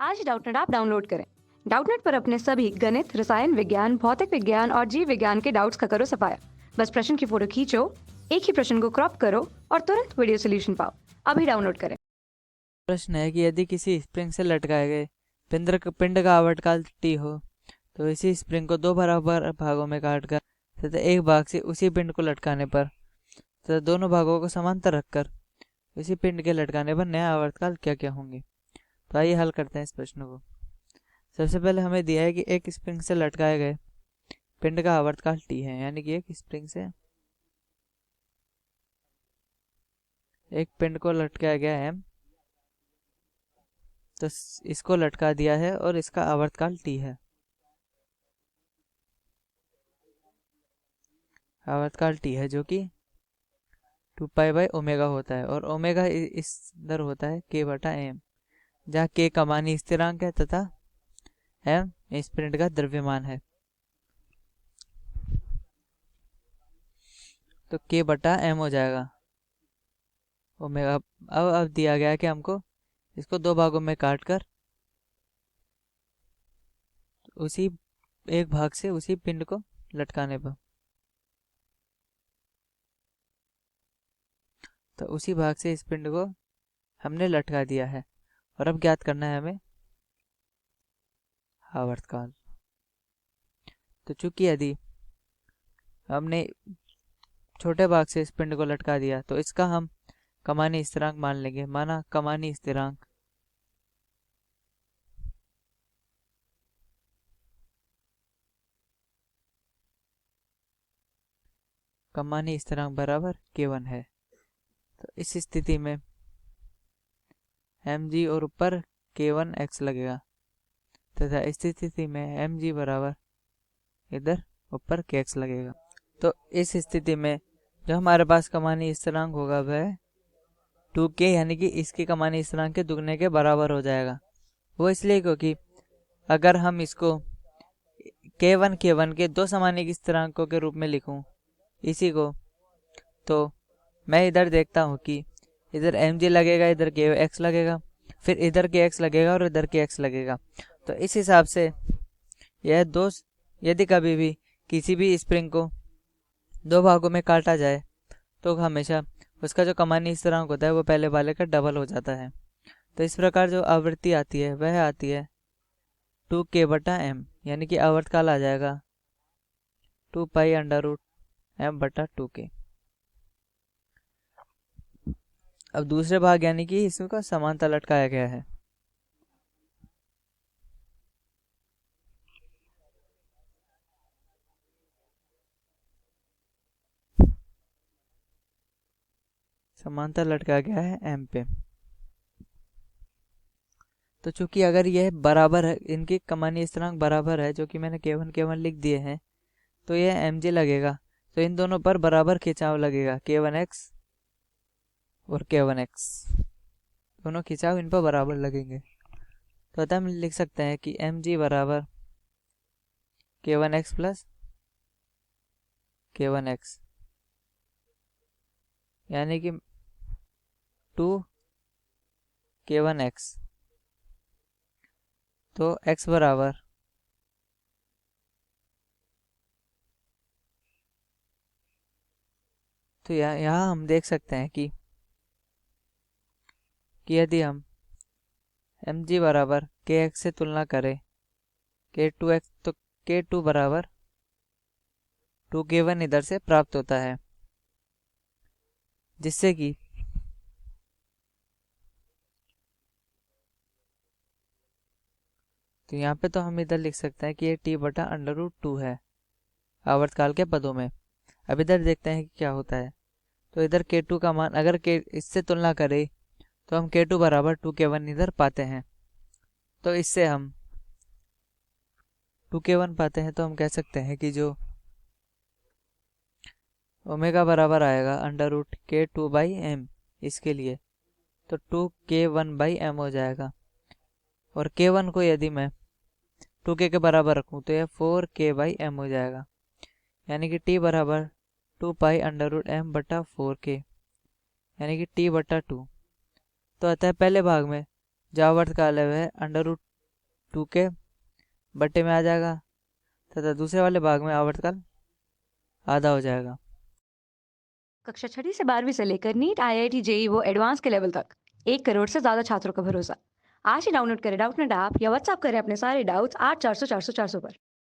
आज Doubtnut app download करें। Doubtnut पर अपने सभी गणित, रसायन विज्ञान, भौतिक विज्ञान और जीव विज्ञान के डाउट्स का करो सफाया। बस प्रश्न की फोटो खींचो, एक ही प्रश्न को क्रॉप करो और तुरंत वीडियो सोल्यूशन पाओ। अभी डाउनलोड करें। प्रश्न है कि यदि किसी स्प्रिंग से लटकाए गए पिंड का आवर्तकाल t हो तो इसी स्प्रिंग को दो बराबर भागों में काटकर तथा एक भाग से उसी पिंड को लटकाने पर तथा दोनों भागों को समांतर रखकर उसी पिंड के लटकाने पर नया आवर्तकाल क्या क्या होंगे। तो आइए हल करते हैं इस प्रश्न को। सबसे पहले हमें दिया है कि एक स्प्रिंग से लटकाए गए पिंड का आवर्तकाल t है, यानी कि एक स्प्रिंग से एक पिंड को लटकाया गया है तो इसको लटका दिया है और इसका आवर्तकाल t है। आवर्तकाल t है जो कि 2π/ओमेगा होता है और ओमेगा इस दर होता है k/m, जहाँ k कमानी स्थिरांक है तथा m इस पिंड का द्रव्यमान है। तो k/m हो जाएगा ओमेगा। अब दिया गया है कि हमको इसको दो भागों में काटकर उसी एक भाग से उसी पिंड को लटकाने पर, तो उसी भाग से इस पिंड को हमने लटका दिया है और अब ज्ञात करना है हमें आवर्तकाल। तो चूंकि यदि हमने छोटे भाग से इस पिंड को लटका दिया तो इसका हम कमानी स्थिरांक मान लेंगे। माना कमानी स्थिरांक बराबर k1 है। तो इस स्थिति में mg और ऊपर k1x लगेगा तथा इस स्थिति में mg बराबर इधर ऊपर kx लगेगा। तो इस स्थिति में जो हमारे पास कमानी स्थिरांक होगा वह 2k, यानी कि इसकी कमानी स्थिरांक के दुगने के बराबर हो जाएगा। वो इसलिए क्योंकि अगर हम इसको k1 के दो समानिक स्थिरांकों के रूप में लिखूं इसी को, तो मैं इधर देखता हूँ कि इधर mg लगेगा, इधर kx लगेगा, फिर इधर kx लगेगा और इधर kx लगेगा। तो इस हिसाब से यह दो, यदि कभी भी किसी भी स्प्रिंग को दो भागों में काटा जाए तो हमेशा उसका जो कमानी स्थिरांक होता है वो पहले वाले का डबल हो जाता है। तो इस प्रकार जो आवृत्ति आती है वह आती है 2k/m, यानी कि आवर्तकाल आ जाएगा 2π√m/2k। अब दूसरे भाग यानी कि इसको समांतर लटकाया गया है। समांतर लटकाया गया है m पे। तो चूंकि अगर यह बराबर है, इनके कमानी स्थिरांक बराबर है जो कि मैंने k1 लिख दिए हैं, तो यह mg लगेगा। तो इन दोनों पर बराबर खिंचाव लगेगा, k1x और k1x दोनों खिंचाव इन पर बराबर लगेंगे। तो अतः हम लिख सकते हैं कि mg बराबर k1x प्लस k1x, यानी कि 2k1x। तो x बराबर तो यहाँ हम देख सकते हैं कि यदि हम mg बराबर kx से तुलना करें k2x, तो k2 बराबर 2k1 इधर से प्राप्त होता है, जिससे कि तो यहाँ पे तो हम इधर लिख सकते हैं कि ये t/√2 है आवर्तकाल के पदों में। अब इधर देखते हैं कि क्या होता है। तो इधर k2 का मान अगर k इससे तुलना करें तो हम k2 बराबर 2k1 इधर पाते हैं। तो इससे हम 2k1 पाते हैं, तो हम कह सकते हैं कि जो ओमेगा बराबर आएगा √k2/m इसके लिए, तो 2k1/m हो जाएगा। और k1 को यदि मैं 2k के बराबर रखूं तो यह 4k/m हो जाएगा, यानी कि t बराबर 2π√m/4k, यानी कि t/2। तो अतः पहले भाग में जो आवर्तकाल है वह टू के बट्टे में आ जाएगा तथा दूसरे वाले भाग में आवर्तकाल आधा हो जाएगा। कक्षा 6वीं से 12वीं से लेकर नीट, IIT, जेई वो एडवांस के लेवल तक 1 करोड़ से ज्यादा छात्रों का भरोसा। आज ही डाउनलोड करें डाउटनेट ऐप या व्हाट्सएप करें अपने सारे डाउट्स 8400 400 400 पर।